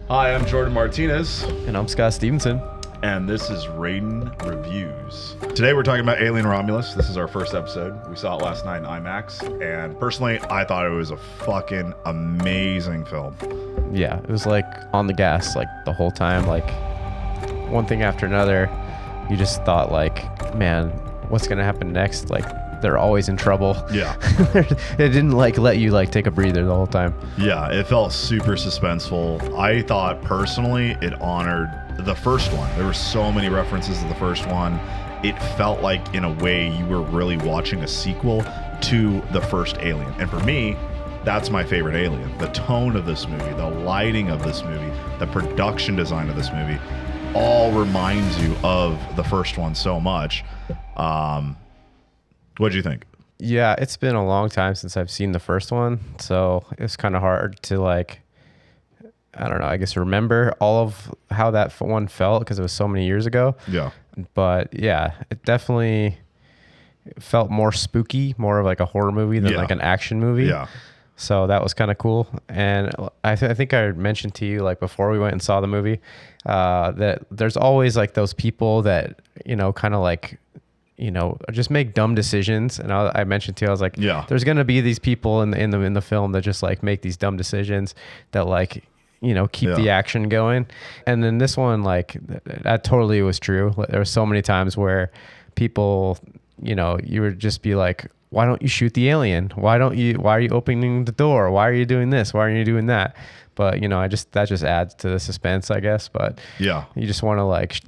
Hi, I'm Jordan Martinez, And I'm Scott Stevenson. and this is Raiden Reviews. Today we're talking about Alien Romulus. This is our first episode. We saw it last night in IMAX, and personally, I thought it was a fucking amazing film. Yeah, it was like on the gas like the whole time, like one thing after another. You just thought like, man, what's gonna happen next? Like they're always in trouble. Yeah. It didn't like let you like take a breather the whole time. Yeah, it felt super suspenseful. I thought personally it honored the first one. There were so many references to the first one. It felt like in a way you were really watching a sequel to the first Alien. And for me, that's my favorite Alien. The tone of this movie, the lighting of this movie, the production design of this movie all reminds you of the first one so much. What'd you think? Yeah, it's been a long time since I've seen the first one, so it's kind of hard to like, I don't know, I guess remember all of how that one felt because it was so many years ago. Yeah. But yeah, it definitely felt more spooky, more of like a horror movie than like an action movie. Yeah. So that was kind of cool. And I think I mentioned to you like before we went and saw the movie that there's always like those people that, you know, kind of like, you know, just make dumb decisions. And I mentioned to you, I was like, Yeah. there's going to be these people in the film that just like make these dumb decisions that like, you know, keep the action going. And then this one, like that totally was true. There were so many times where people, you know, you would just be like, why don't you shoot the alien? Why are you opening the door? Why are you doing this? Why are you doing that? But, you know, that just adds to the suspense, I guess. But Yeah. you just want to like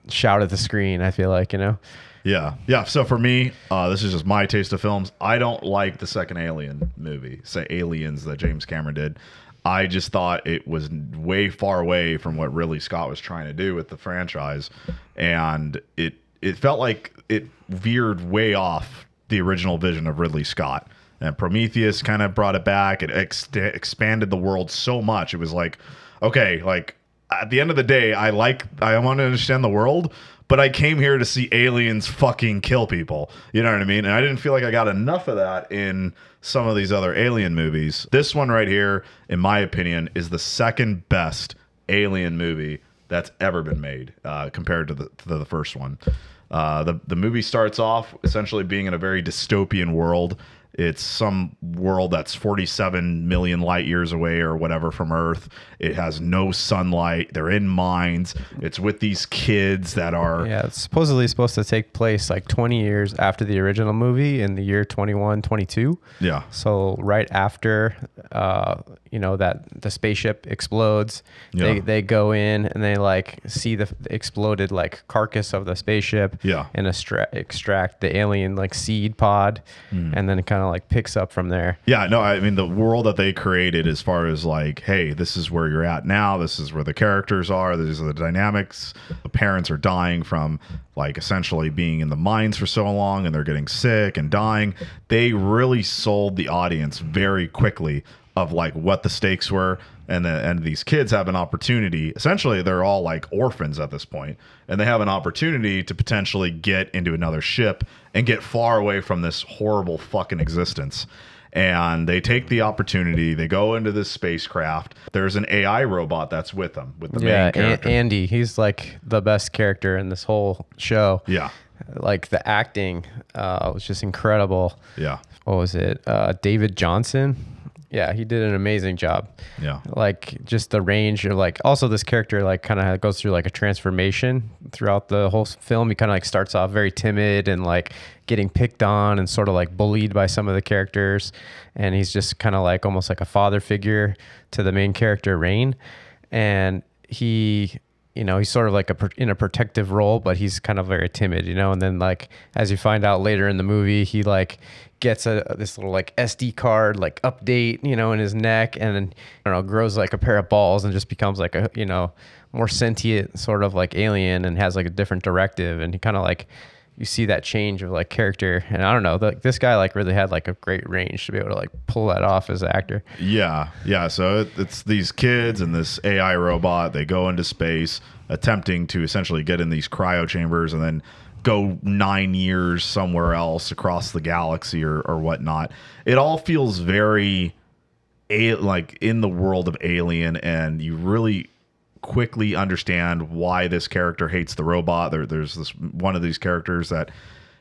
shout at the screen, I feel like, you know? Yeah. Yeah. So for me, this is just my taste of films. I don't like the second Alien movie, say Aliens that James Cameron did. I just thought it was way far away from what Ridley Scott was trying to do with the franchise. And it felt like it veered way off the original vision of Ridley Scott. And Prometheus kind of brought it back. It expanded the world so much. It was like, okay, like at the end of the day, I want to understand the world, but I came here to see aliens fucking kill people. You know what I mean? And I didn't feel like I got enough of that in some of these other Alien movies. This one right here, in my opinion, is the second best Alien movie that's ever been made compared to the first one. The movie starts off essentially being in a very dystopian world. It's some world that's 47 million light years away or whatever from Earth. It has no sunlight. They're in mines. It's with these kids that are... Yeah, it's supposedly supposed to take place like 20 years after the original movie in the year 2122. Yeah. So right after, you know, that the spaceship explodes, Yeah. they go in and they like see the exploded like carcass of the spaceship. Yeah. And extract the alien like seed pod, and then it kind of like picks up from there. Yeah, no, I mean, the world that they created as far as like, hey, this is where you're at now. This is where the characters are. These are the dynamics. The parents are dying from like essentially being in the mines for so long and they're getting sick and dying. They really sold the audience very quickly of like what the stakes were. And these kids have an opportunity. Essentially, they're all like orphans at this point, and they have an opportunity to potentially get into another ship and get far away from this horrible fucking existence. And they take the opportunity. They go into this spacecraft. There's an AI robot that's with them, with the main character. Andy, he's like the best character in this whole show. Yeah. Like the acting was just incredible. Yeah. What was it? David Johnson. Yeah, he did an amazing job. Yeah. Like just the range of like, also this character like kind of goes through like a transformation throughout the whole film. He kind of like starts off very timid and like getting picked on and sort of like bullied by some of the characters. And he's just kind of like almost like a father figure to the main character, Rain. And he, you know, he's sort of like in a protective role, but he's kind of very timid, you know? And then like, as you find out later in the movie, he like gets this little like SD card, like update, you know, in his neck, and then, I don't know, grows like a pair of balls and just becomes like a, you know, more sentient sort of like alien and has like a different directive. And he kind of like, you see that change of like character. And I don't know, this guy like really had like a great range to be able to like pull that off as an actor. Yeah. Yeah. So it's these kids and this AI robot. They go into space attempting to essentially get in these cryo chambers and then go 9 years somewhere else across the galaxy or whatnot. It all feels very like in the world of Alien, and you really quickly understand why this character hates the robot. There's this one of these characters that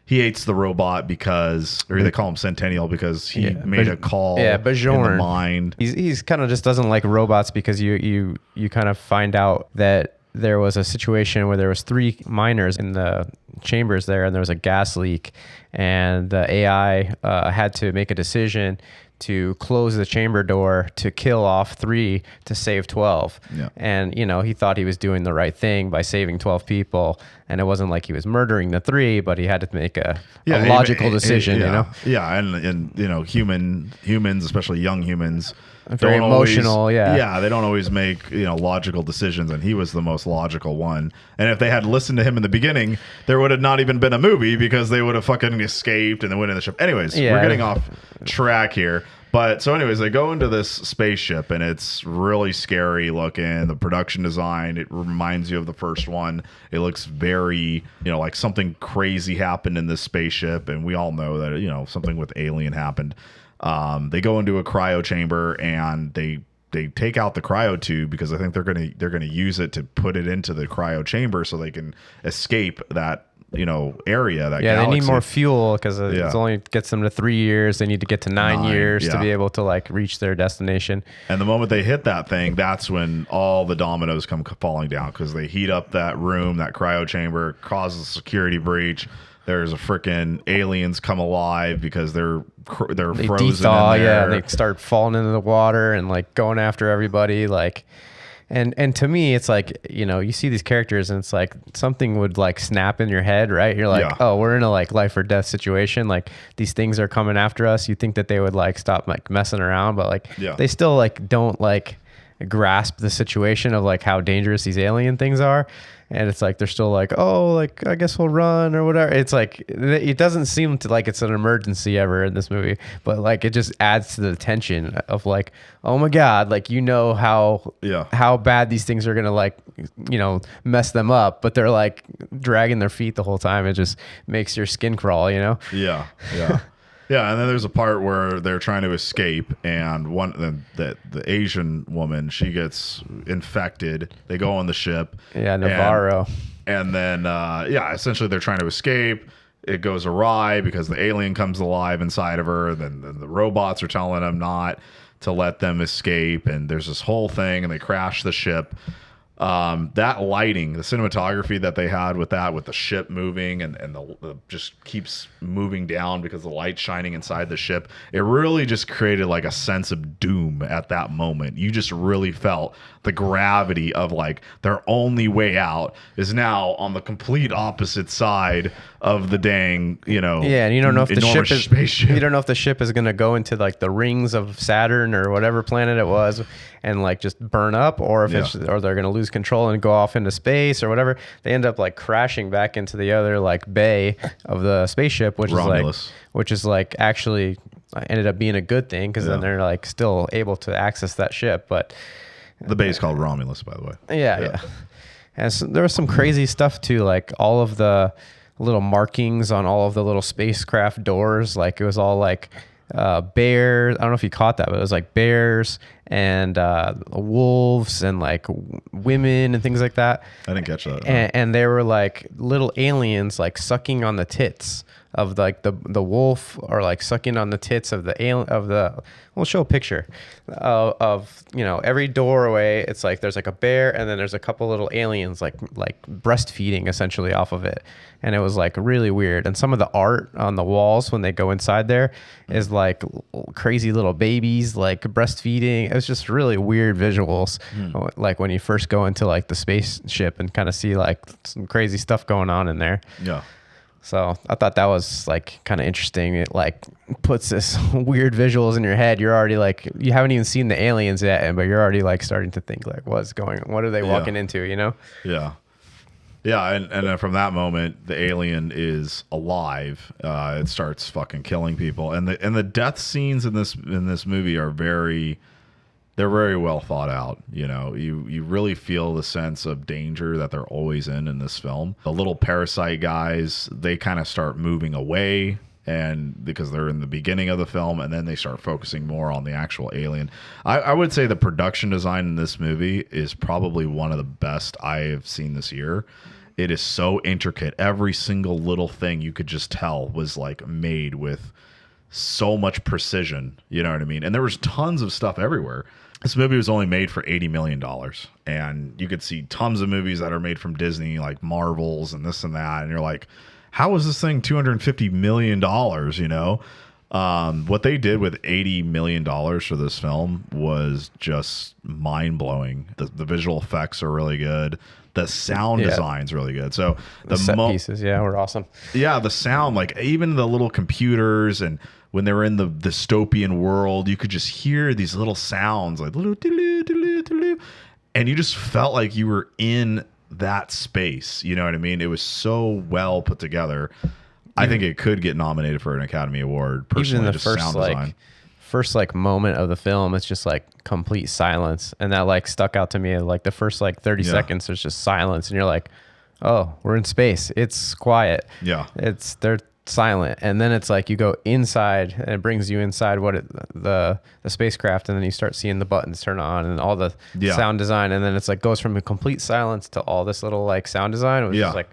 he hates the robot because, or they call him Centennial because he made a call in the mind. He's kind of just doesn't like robots because you kind of find out that there was a situation where there was 3 miners in the chambers there, and there was a gas leak, and the AI had to make a decision to close the chamber door to kill off 3 to save 12. Yeah. And, he thought he was doing the right thing by saving 12 people. And it wasn't like he was murdering the 3, but he had to make a logical decision, Yeah. And humans, especially young humans, very emotional. They don't always make, logical decisions. And he was the most logical one. And if they had listened to him in the beginning, there would have not even been a movie because they would have fucking escaped and then went in the ship. Anyways, we're getting off track here. But so anyways, they go into this spaceship and it's really scary looking. The production design, it reminds you of the first one. It looks very, like something crazy happened in this spaceship. And we all know that, something with Alien happened. They go into a cryo chamber and they take out the cryo tube because I think they're gonna use it to put it into the cryo chamber so they can escape that area, that galaxy. They need more fuel because it only gets them to 3 years. They need to get to 9 years to be able to like reach their destination. And the moment they hit that thing, that's when all the dominoes come falling down because they heat up that room, that cryo chamber, causes a security breach. There's a freaking aliens come alive because they're frozen de-thaw, in there. And they start falling into the water and like going after everybody, like. And to me, it's like, you see these characters and it's like something would like snap in your head, right? You're like, oh, we're in a like life or death situation. Like these things are coming after us. You think that they would like stop like messing around, but like they still like don't like grasp the situation of like how dangerous these alien things are. And it's like they're still like, oh, like I guess we'll run or whatever. It's like it doesn't seem to like it's an emergency ever in this movie, but like it just adds to the tension of like, oh my god, like how bad these things are gonna like mess them up, but they're like dragging their feet the whole time. It just makes your skin crawl, Yeah. Yeah, and then there's a part where they're trying to escape, and the Asian woman, she gets infected. They go on the ship. Yeah, Navarro. And then, essentially they're trying to escape. It goes awry because the alien comes alive inside of her. Then the robots are telling them not to let them escape, and there's this whole thing, and they crash the ship. That lighting, the cinematography that they had with the ship moving and the just keeps moving down because the light's shining inside the ship, it really just created like a sense of doom at that moment. You just really felt the gravity of like their only way out is now on the complete opposite side of the dang, and you don't know if the spaceship. You don't know if the ship is going to go into like the rings of Saturn or whatever planet it was and like just burn up, or if or they're going to lose control and go off into space or whatever. They end up like crashing back into the other like bay of the spaceship, which Romulus. is like actually ended up being a good thing because then they're like still able to access that ship. But the bay is called Romulus, by the way. Yeah. And so there was some crazy stuff too, like all of the little markings on all of the little spacecraft doors. Like it was all like bears. I don't know if you caught that, but it was like bears and wolves and like women and things like that. I didn't catch that. And they were like little aliens like sucking on the tits of like the wolf, or like sucking on the tits of the alien of the. We'll show a picture of every doorway. It's like there's like a bear, and then there's a couple little aliens like breastfeeding essentially off of it, and it was like really weird. And some of the art on the walls when they go inside there is like crazy little babies like breastfeeding. It was just really weird visuals, like when you first go into like the spaceship and kind of see like some crazy stuff going on in there. Yeah. So I thought that was like kind of interesting. It like puts this weird visuals in your head. You're already like, you haven't even seen the aliens yet, but you're already like starting to think like, what's going on? What are they walking into, Yeah. Yeah. And then from that moment, the alien is alive. It starts fucking killing people. And the death scenes in this movie are they're very well thought out. You really feel the sense of danger that they're always in this film. The little parasite guys, they kind of start moving away, and because they're in the beginning of the film, and then they start focusing more on the actual alien. I would say the production design in this movie is probably one of the best I have seen this year. It is so intricate. Every single little thing you could just tell was like made with so much precision. You know what I mean? And there was tons of stuff everywhere. This movie was only made for $80 million. And you could see tons of movies that are made from Disney, like Marvels and this and that. And you're like, how is this thing $250 million, you know? What they did with $80 million for this film was just mind-blowing. The visual effects are really good. The sound design's really good. So the set pieces, were awesome. Yeah, the sound, like even the little computers, and when they were in the dystopian world, you could just hear these little sounds like and you just felt like you were in that space. You know what I mean? It was so well put together. I think it could get nominated for an Academy Award. Personally, even the first moment of the film, it's just like complete silence, and that like stuck out to me. Like the first like 30 seconds, there's just silence, and you're like, oh, we're in space. It's quiet. Yeah, they're silent, and then it's like you go inside, and it brings you inside the spacecraft, and then you start seeing the buttons turn on and all the sound design, and then it's like goes from a complete silence to all this little like sound design. It was just like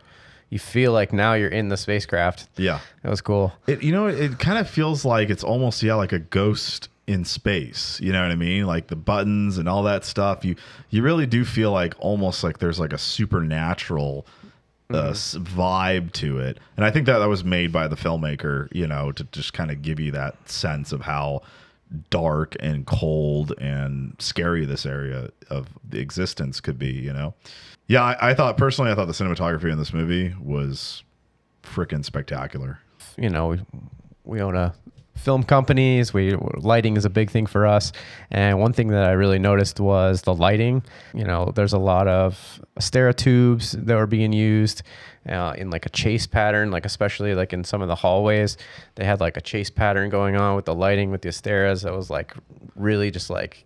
you feel like now you're in the spacecraft. Yeah, it was cool. It kind of feels like it's almost like a ghost in space. You know what I mean? Like the buttons and all that stuff. You really do feel like almost like there's like a supernatural vibe to it, and I think that was made by the filmmaker, you know, to just kind of give you that sense of how dark and cold and scary this area of the existence could be, you know. I thought the cinematography in this movie was freaking spectacular. You know, we own a film companies. Lighting is a big thing for us, and one thing that I really noticed was the lighting. You know, there's a lot of Astera tubes that were being used in like a chase pattern, like especially like in some of the hallways, they had like a chase pattern going on with the lighting with the Asteras that was like really just like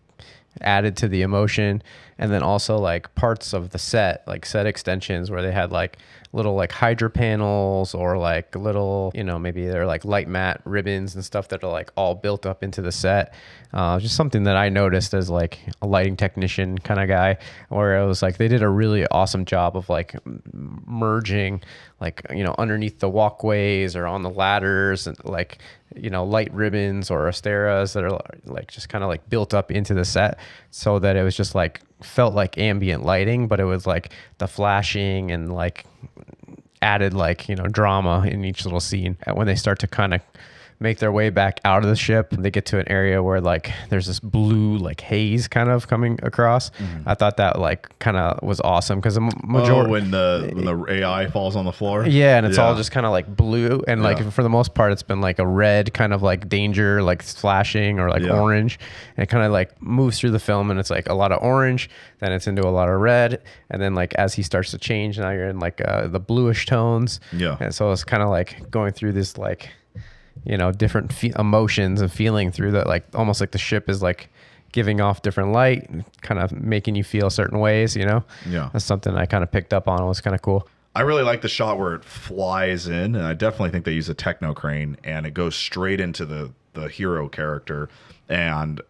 added to the emotion. And then also like parts of the set, like set extensions where they had like little like Hydra panels or like little, you know, maybe they're like light matte ribbons and stuff that are like all built up into the set. Just something that I noticed as like a lighting technician kind of guy, where it was like they did a really awesome job of like merging like, you know, underneath the walkways or on the ladders and like, you know, light ribbons or Asteras that are like just kind of like built up into the set, so that it was just like felt like ambient lighting, but it was like the flashing and like added like, you know, drama in each little scene. And when they start to kind of make their way back out of the ship, they get to an area where like there's this blue like haze kind of coming across. I thought that like kind of was awesome because the majority when the AI falls on the floor, and it's all just kind of like blue, and like for the most part it's been like a red kind of like danger, like flashing, or like orange, and it kind of like moves through the film, and it's like a lot of orange, then it's into a lot of red, and then like as he starts to change, now you're in like the bluish tones, and so it's kind of like going through this like, you know, different emotions and feeling through that, like almost like the ship is like giving off different light, kind of making you feel certain ways, you know. That's something I kind of picked up on. It was kind of cool. I really like the shot where it flies in, and I definitely think they use a techno crane, and it goes straight into the hero character, and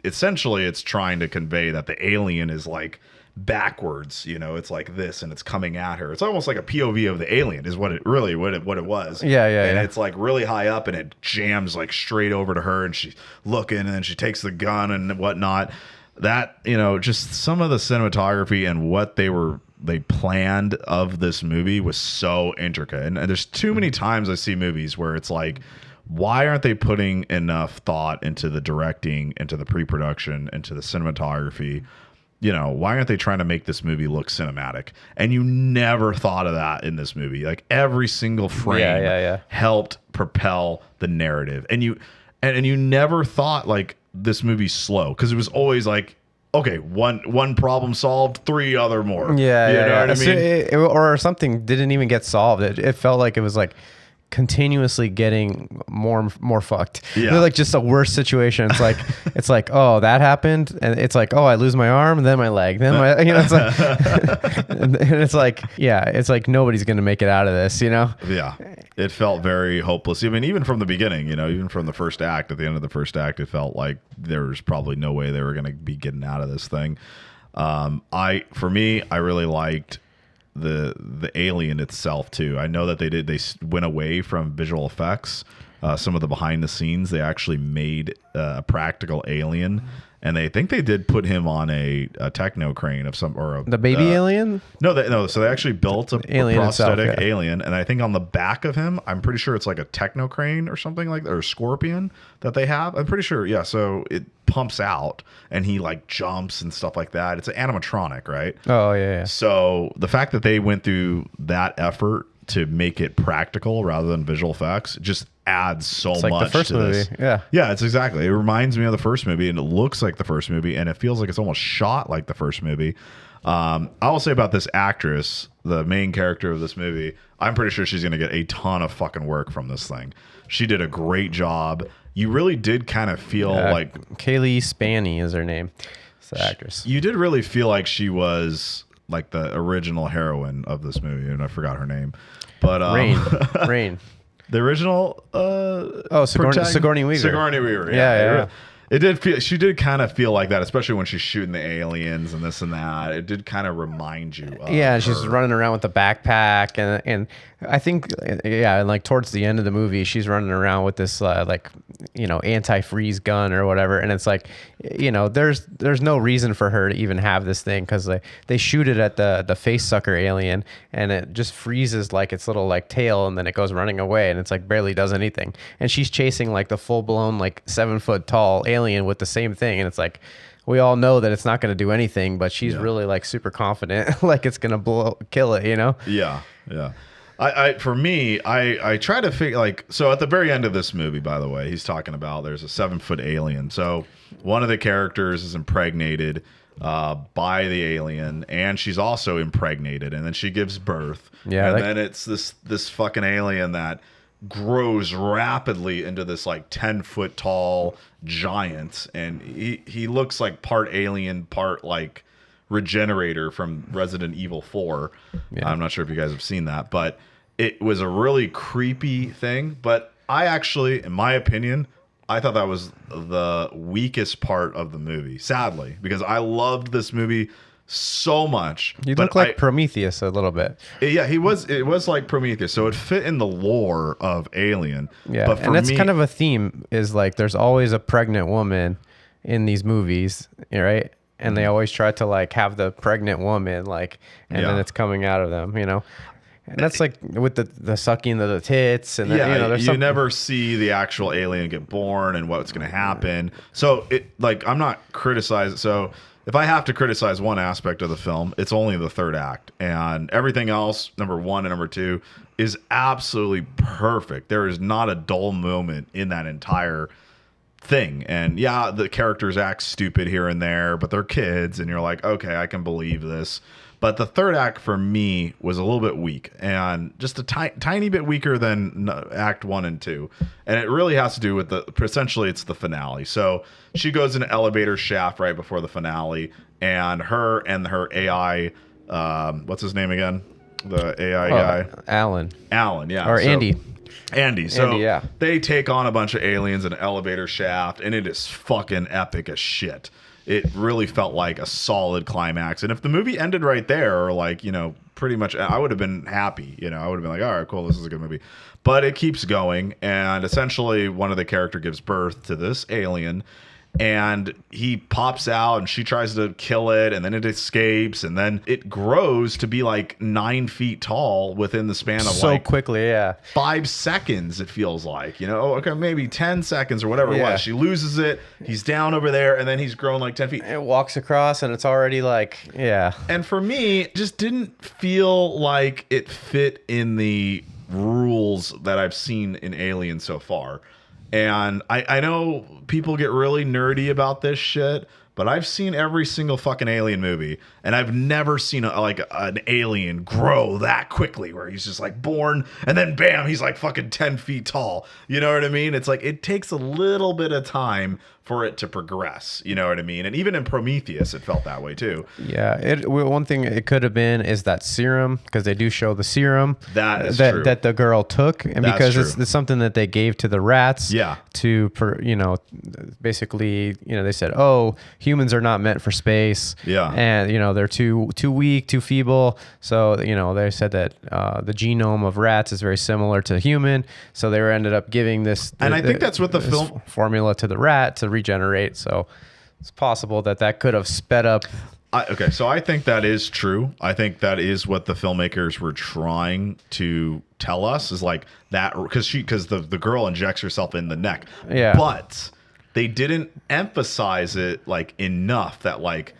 it's trying to convey that the alien is like backwards, you know, it's like this, and it's coming at her. It's almost like a POV of the alien is what it was. And it's like really high up, and it jams like straight over to her, and she's looking, and then she takes the gun and whatnot. That, you know, just some of the cinematography and what they planned of this movie was so intricate. And there's too many times I see movies where it's like, why aren't they putting enough thought into the directing, into the pre-production, into the cinematography? You know, why aren't they trying to make this movie look cinematic? And you never thought of that in this movie. Like every single frame helped propel the narrative. And you never thought like this movie's slow, because it was always like, okay, one problem solved, three other more. You know what I mean? Or something didn't even get solved. It felt like it was like continuously getting more fucked. Yeah. They're like just a worse situation. It's like, oh, that happened, and it's like, oh, I lose my arm, and then my leg, then my, it's like, and it's like, yeah, it's like nobody's gonna make it out of this, Yeah, it felt very hopeless. I mean, even from the beginning, even from the first act, at the end of the first act, it felt like there was probably no way they were going to be getting out of this thing. For me, I really liked the alien itself too. I know that they went away from visual effects. Some of the behind the scenes, they actually made a practical alien. And they think they did put him on a techno crane of some the baby alien. No. So they actually built a prosthetic itself, yeah. alien, and I think on the back of him, I'm pretty sure it's like a techno crane or something like that, or a scorpion that they have. I'm pretty sure, yeah. So it pumps out, and he like jumps and stuff like that. It's an animatronic, right? Oh yeah. So the fact that they went through that effort to make it practical rather than visual effects just adds so it's like much the first to movie. this. Yeah, it's exactly. It reminds me of the first movie, and it looks like the first movie, and it feels like it's almost shot like the first movie. I will say about this actress, the main character of this movie, I'm pretty sure she's going to get a ton of fucking work from this thing. She did a great job. You really did kind of feel like Kaylee Spaney is her name. It's the actress. You did really feel like she was like the original heroine of this movie, and I forgot her name. But Rain. The original Sigourney Weaver. Sigourney Weaver. Yeah. It did feel, she did kind of feel like that, especially when she's shooting the aliens and this and that. It did kind of remind you of Yeah, her. she's running around with the backpack, and I think, yeah, and like towards the end of the movie, she's running around with this anti-freeze gun or whatever, and it's like, there's no reason for her to even have this thing, because they shoot it at the face sucker alien, and it just freezes like its little like tail, and then it goes running away, and it's like barely does anything, and she's chasing like the full blown like 7 foot tall alien with the same thing, and it's like, we all know that it's not going to do anything, but she's really like super confident, like it's going to kill it, Yeah. For me, I try to figure, like, so at the very end of this movie, by the way, he's talking about there's a 7-foot alien. So one of the characters is impregnated by the alien, and she's also impregnated, and then she gives birth. Yeah, and then it's this fucking alien that grows rapidly into this like 10-foot tall giant, and he looks like part alien, part like Regenerator from Resident Evil 4. Yeah. I'm not sure if you guys have seen that, but it was a really creepy thing. But I actually, in my opinion, I thought that was the weakest part of the movie, sadly, because I loved this movie so much. You look like Prometheus a little bit. Yeah, it was like Prometheus, so it fit in the lore of Alien. Yeah, but and that's kind of a theme, is like there's always a pregnant woman in these movies, right? And they always try to like have the pregnant woman like, and then it's coming out of them, And that's like with the sucking of the tits, and then, you never see the actual alien get born and what's going to happen. So I'm not criticizing. So if I have to criticize one aspect of the film, it's only the third act, and everything else, number 1 and number 2, is absolutely perfect. There is not a dull moment in that entire thing. And yeah, the characters act stupid here and there, but they're kids, and you're like, okay, I can believe this. But the third act for me was a little bit weak, and just a tiny bit weaker than act 1 and 2. And it really has to do with essentially it's the finale. So she goes in an elevator shaft right before the finale, and her AI, what's his name again? The AI guy? Alan, yeah. Or Andy. So yeah. They take on a bunch of aliens in an elevator shaft, and it is fucking epic as shit. It really felt like a solid climax. And if the movie ended right there, or like, pretty much, I would have been happy. I would have been like, all right, cool, this is a good movie. But it keeps going, and essentially one of the character gives birth to this alien, and he pops out, and she tries to kill it, and then it escapes, and then it grows to be like 9 feet tall within the span of so quickly, yeah, 5 seconds. It feels like, okay, maybe 10 seconds or whatever it was. She loses it. He's down over there, and then he's grown like 10 feet. It walks across, and it's already like, yeah. And for me, it just didn't feel like it fit in the rules that I've seen in Alien so far. And I know people get really nerdy about this shit, but I've seen every single fucking Alien movie, and I've never seen like an alien grow that quickly, where he's just like born and then bam, he's like fucking 10 feet tall. You know what I mean? It's like it takes a little bit of time for it to progress. You know what I mean? And even in Prometheus, it felt that way too. Yeah, one thing it could have been is that serum, because they do show the serum That is true. that the girl took, and That's because true. it's something that they gave to the rats. Yeah. To basically, they said, oh, humans are not meant for space. Yeah. And they're too weak, too feeble. So they said that the genome of rats is very similar to human. So they ended up giving this, And I think that's what the film formula to the rat to regenerate. So it's possible that could have sped up. Okay, so I think that is true. I think that is what the filmmakers were trying to tell us, is like that, because the girl injects herself in the neck. Yeah. But they didn't emphasize it like enough that like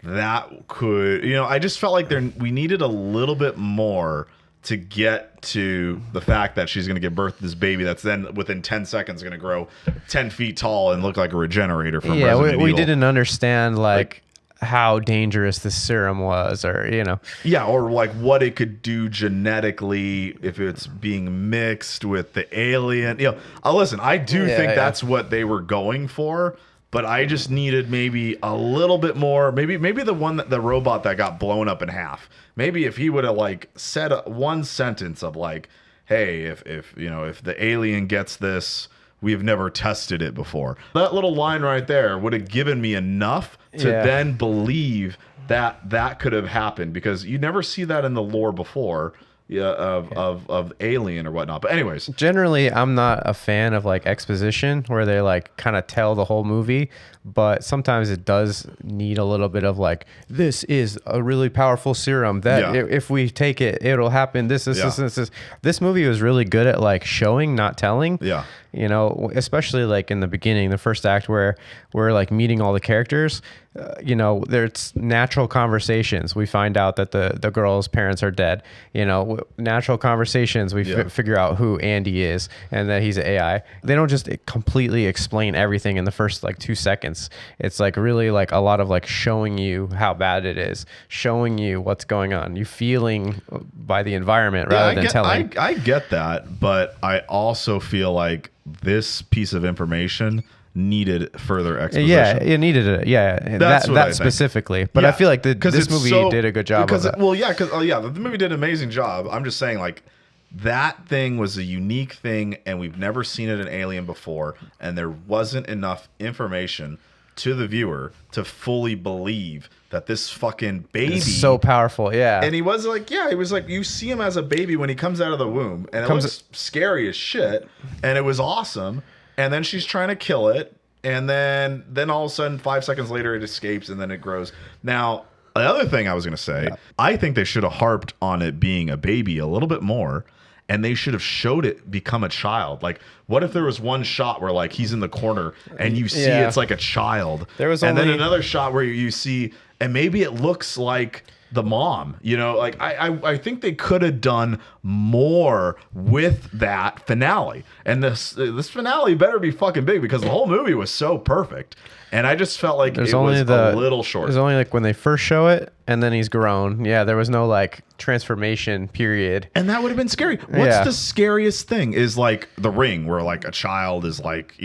that could, I just felt like we needed a little bit more to get to the fact that she's going to give birth to this baby that's then within 10 seconds going to grow 10 feet tall and look like a regenerator from Resident we Evil. didn't understand like how dangerous the serum was, or Yeah, or like what it could do genetically if it's being mixed with the alien. Listen, I do think that's what they were going for, but I just needed maybe a little bit more. Maybe the robot that got blown up in half. Maybe if he would have like said one sentence of like, "Hey, if the alien gets this, we've never tested it before." That little line right there would have given me enough to then believe that could have happened, because you never see that in the lore before of Alien or whatnot. But anyways, generally I'm not a fan of like exposition where they like kind of tell the whole movie, but sometimes it does need a little bit of like, this is a really powerful serum that if we take it, it'll happen. This. This movie was really good at like showing, not telling. Yeah. Especially like in the beginning, the first act where we're like meeting all the characters. There's natural conversations. We find out that the girl's parents are dead. Natural conversations. We figure out who Andy is and that he's an AI. They don't just completely explain everything in the first like 2 seconds. It's like really like a lot of like showing you how bad it is, showing you what's going on, you feeling by the environment rather than telling. I get that, but I also feel like this piece of information needed further exposition. Yeah, it needed it. Yeah, that specifically. But I feel like this movie did a good job of that. The movie did an amazing job. I'm just saying, like, that thing was a unique thing, and we've never seen it in Alien before, and there wasn't enough information to the viewer to fully believe that this fucking baby is so powerful. Yeah. And he was like, you see him as a baby when he comes out of the womb, and it looks scary as shit, and it was awesome. And then she's trying to kill it, and then all of a sudden 5 seconds later it escapes, and then it grows. Now, the other thing I was going to say, I think they should have harped on it being a baby a little bit more, and they should have showed it become a child. Like, what if there was one shot where like he's in the corner and you see it's like a child, then another shot where you see, and maybe it looks like the mom, like I think they could have done more with that finale, and this finale better be fucking big, because the whole movie was so perfect, and I just felt like it was a little short. There's only like when they first show it, and then he's grown. Yeah, there was no like transformation period, and that would have been scary. What's the scariest thing is like The Ring, where like a child is like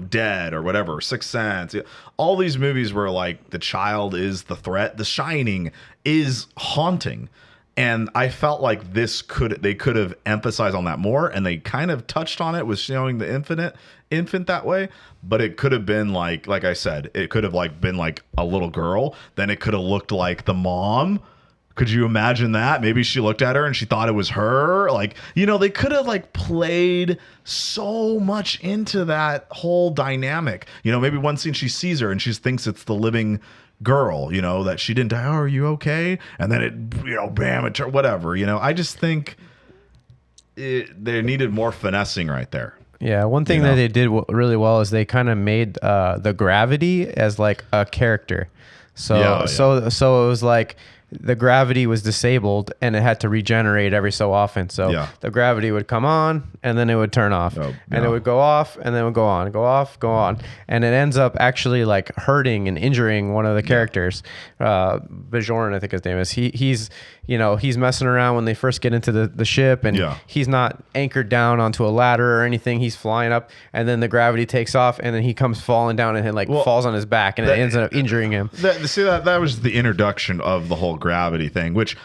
dead or whatever, Sixth Sense, all these movies where like the child is the threat. The Shining is haunting, and I felt like they could have emphasized on that more, and they kind of touched on it with showing the infant that way, but it could have been like I said, it could have like been like a little girl, then it could have looked like the mom. Could you imagine that? Maybe she looked at her and she thought it was her. Like, they could have like played so much into that whole dynamic. Maybe one scene she sees her and she thinks it's the living girl, that she didn't die. Oh, are you okay? And then it, bam, whatever. I just think they needed more finessing right there. Yeah, one thing that they did really well is they kind of made the gravity as like a character. So it was like, the gravity was disabled and it had to regenerate every so often. So Yeah. the gravity would come on and then it would turn off, Oh, and yeah. it would go off and then it would go on, go off, go on. And it ends up actually like hurting and injuring one of the characters. Bajorn, I think his name is. He's, you know, he's messing around when they first get into the ship, and Yeah. he's not anchored down onto a ladder or anything. He's flying up, and then the gravity takes off, and then he comes falling down and like falls on his back, and it ends up injuring him. That was the introduction of the whole gravity thing, which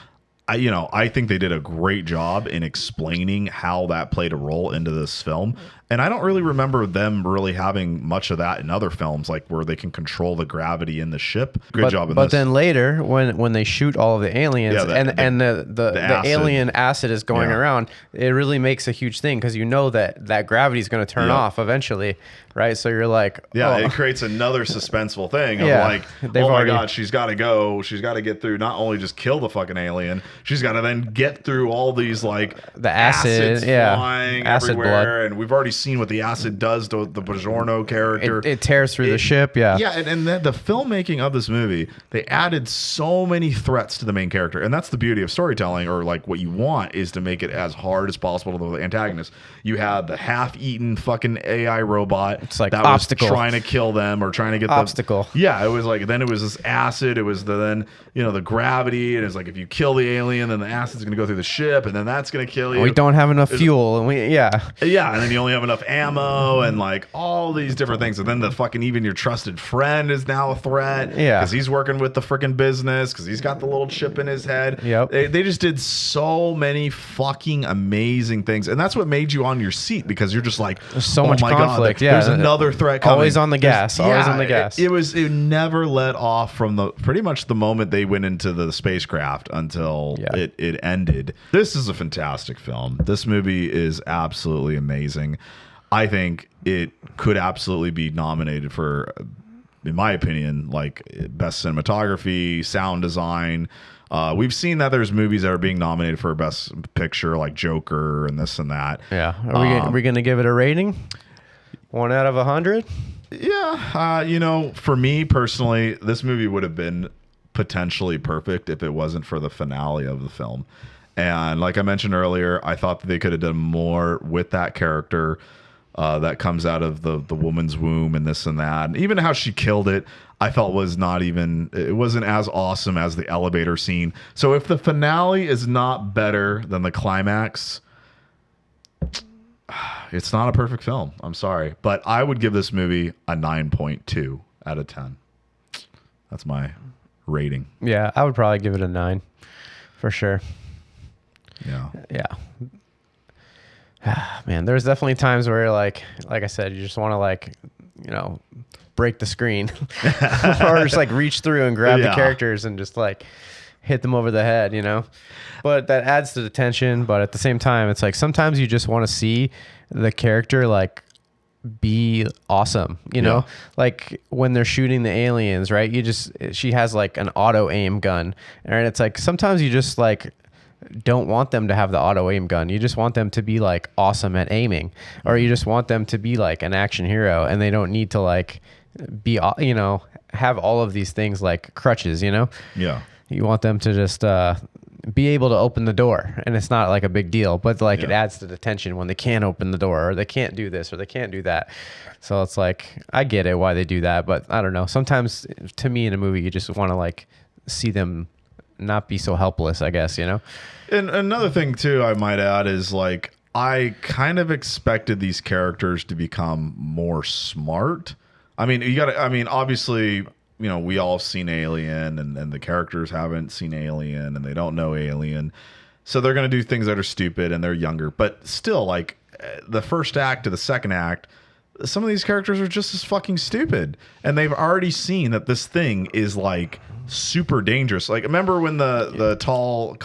I think they did a great job in explaining how that played a role into this film. And I don't really remember them really having much of that in other films, like where they can control the gravity in the ship. Good job in but this. then later, when they shoot all of the aliens, Yeah, the acid. alien acid is going Yeah. around, it really makes a huge thing, because you know that gravity is going to turn Yeah. off eventually, right? So you're like, Yeah, oh. it creates another suspenseful thing of Yeah, like, they've oh my already- God, she's got to go. She's got to get through, not only just kill the fucking alien, she's got to then get through all these like The acid, acids yeah. flying Acid everywhere. And we've already seen what the acid does to the Bajorno character. It tears through the ship, yeah. Yeah, and the filmmaking of this movie, they added so many threats to the main character. And that's the beauty of storytelling, or like what you want is to make it as hard as possible to the antagonist. You had the half-eaten fucking AI robot It's like that obstacle. was trying to kill them or trying to get Obstacle. Yeah, it was like, then it was this acid, it was then the gravity, and it's like if you kill the alien, then the acid's going to go through the ship, and then that's going to kill you. We don't have enough fuel, and Yeah, and then you only have enough ammo and like all these different things. And then the fucking even your trusted friend is now a threat. Yeah. Because he's working with the freaking business, because he's got the little chip in his head. Yep. They just did so many fucking amazing things. And that's what made you on your seat, because you're just like, There's so oh much my conflict. God, Yeah. there's another threat coming. Always on the gas. Always on the gas. It never let off from the pretty much the moment they went into the spacecraft until it ended. This is a fantastic film. This movie is absolutely amazing. I think it could absolutely be nominated for, in my opinion, like best cinematography, sound design. We've seen that there's movies that are being nominated for best picture, like Joker and this and that. Yeah. Are we going to give it a rating? 1 out of 100? Yeah. For me personally, this movie would have been potentially perfect if it wasn't for the finale of the film. And like I mentioned earlier, I thought that they could have done more with that character that comes out of the woman's womb and this and that. And even how she killed it, I felt it wasn't as awesome as the elevator scene. So if the finale is not better than the climax, it's not a perfect film. I'm sorry. But I would give this movie a 9.2 out of 10. That's my rating. Yeah, I would probably give it a 9 for sure. Yeah. Yeah. Man, there's definitely times where like I said, you just want to break the screen or just like reach through and grab the characters and just like hit them over the head, but that adds to the tension. But at the same time, it's like sometimes you just want to see the character like be awesome, like when they're shooting the aliens, right? She has like an auto aim gun, and it's like sometimes you just like don't want them to have the auto aim gun. You just want them to be like awesome at aiming, or you just want them to be like an action hero, and they don't need to like be, have all of these things like crutches, Yeah. You want them to just be able to open the door, and it's not like a big deal, but like it adds to the tension when they can't open the door, or they can't do this, or they can't do that. So it's like, I get it why they do that, but I don't know. Sometimes to me in a movie, you just want to like see them not be so helpless, I guess, And another thing too, I might add, is like, I kind of expected these characters to become more smart. I mean, obviously, we all have seen Alien, and the characters haven't seen Alien, and they don't know Alien. So they're going to do things that are stupid, and they're younger. But still, like, the first act to the second act, some of these characters are just as fucking stupid. And they've already seen that this thing is, like, super dangerous. Like, remember when the tall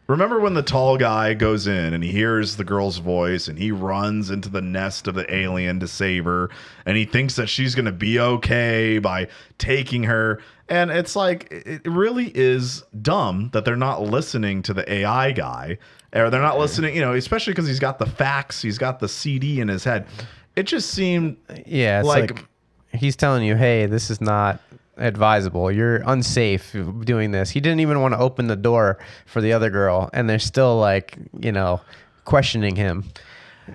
remember when the tall guy goes in and he hears the girl's voice and he runs into the nest of the alien to save her, and he thinks that she's going to be okay by taking her. And it's like, it really is dumb that they're not listening to the AI guy, or they're not listening, especially because he's got the facts, he's got the CD in his head. It just seemed it's like he's telling you, hey, this is not advisable. You're unsafe doing this. He didn't even want to open the door for the other girl, and they're still like, questioning him.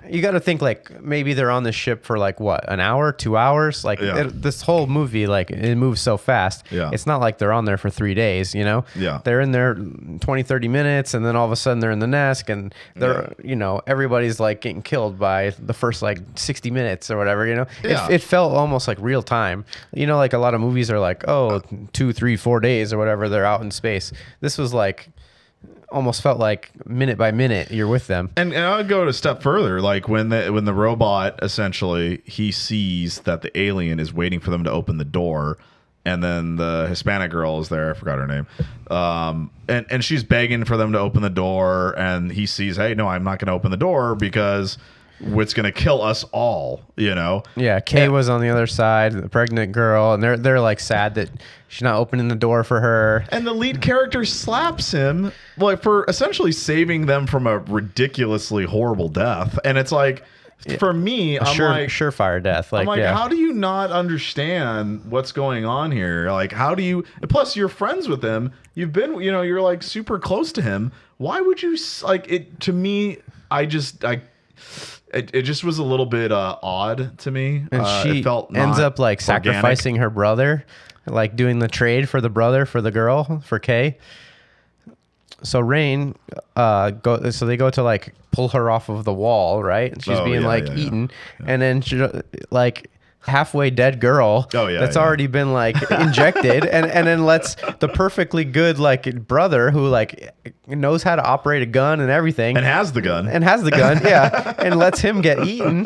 You got to think like maybe they're on the ship for like what, an hour, 2 hours? Like this whole movie, like it moves so fast. Yeah. It's not like they're on there for 3 days, Yeah. They're in there 20, 30 minutes and then all of a sudden they're in the nest and they're, everybody's like getting killed by the first like 60 minutes or whatever, Yeah. It felt almost like real time. Like a lot of movies are like, 2, 3, 4 days or whatever, they're out in space. This was like, almost felt like minute by minute you're with them. And I'll go a step further. Like when the robot essentially he sees that the alien is waiting for them to open the door, and then the Hispanic girl is there. I forgot her name. And she's begging for them to open the door, and he sees, hey, no, I'm not going to open the door because it's going to kill us all. Yeah, Kay was on the other side, the pregnant girl, and they're like sad that she's not opening the door for her. And the lead character slaps him like for essentially saving them from a ridiculously horrible death. And it's like, for me, I'm like, surefire death. Like, how do you not understand what's going on here? Like, how do you? Plus, you're friends with him. You've been, you're like super close to him. Why would you like it? To me, it just was a little bit odd to me. And she it felt ends up like organic. sacrificing her brother, like doing the trade for the brother for the girl for Kay. So Rain, so they go to like pull her off of the wall, right? She's being eaten, and then she, like halfway dead girl that's already been like injected and then lets the perfectly good like brother who like knows how to operate a gun and everything and has the gun and lets him get eaten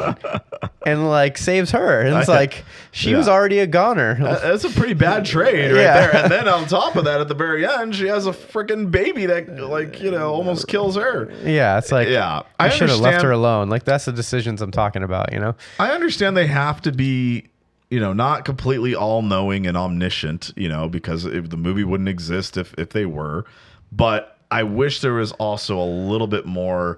and like saves her, and it's like she was already a goner. That's a pretty bad trade right there. And then on top of that, at the very end, she has a freaking baby that like almost kills her. It's like I should have left her alone. Like that's the decisions I'm talking about. I understand they have to be not completely all-knowing and omniscient, because the movie wouldn't exist if they were. But I wish there was also a little bit more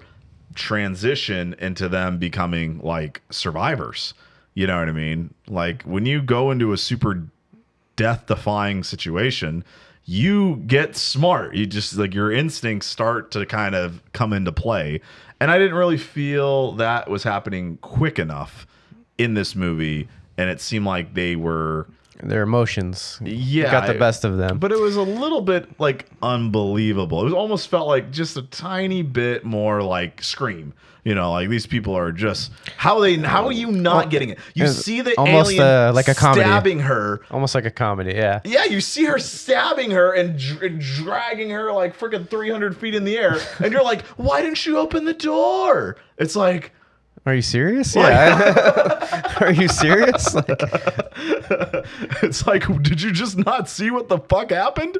transition into them becoming like survivors. You know what I mean? Like when you go into a super death-defying situation, you get smart. You just like your instincts start to kind of come into play. And I didn't really feel that was happening quick enough in this movie. And it seemed like their emotions got the best of them. But it was a little bit like unbelievable. It was almost felt like just a tiny bit more like Scream. Like these people are just how are you not getting it? You see the almost alien like a comedy, stabbing her, almost like a comedy. Yeah, you see her stabbing her and dragging her like freaking 300 feet in the air, and you're like, why didn't you open the door? It's like, are you serious? Yeah. Are you serious? Like, it's like, did you just not see what the fuck happened?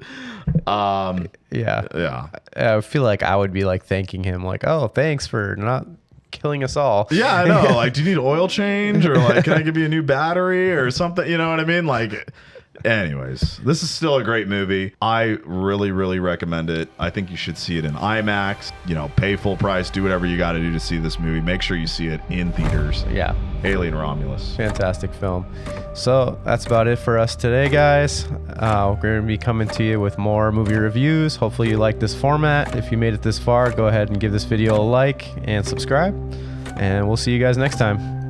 Yeah. I feel like I would be like thanking him, like, oh, thanks for not killing us all. Yeah, I know. Like, do you need oil change, or like, can I give you a new battery or something? You know what I mean? Like, anyways, this is still a great movie. I really, really recommend it. I think you should see it in IMAX. Pay full price, do whatever you got to do to see this movie. Make sure you see it in theaters. Yeah. Alien Romulus. Fantastic film. So that's about it for us today, guys. We're going to be coming to you with more movie reviews. Hopefully you like this format. If you made it this far, go ahead and give this video a like and subscribe. And we'll see you guys next time.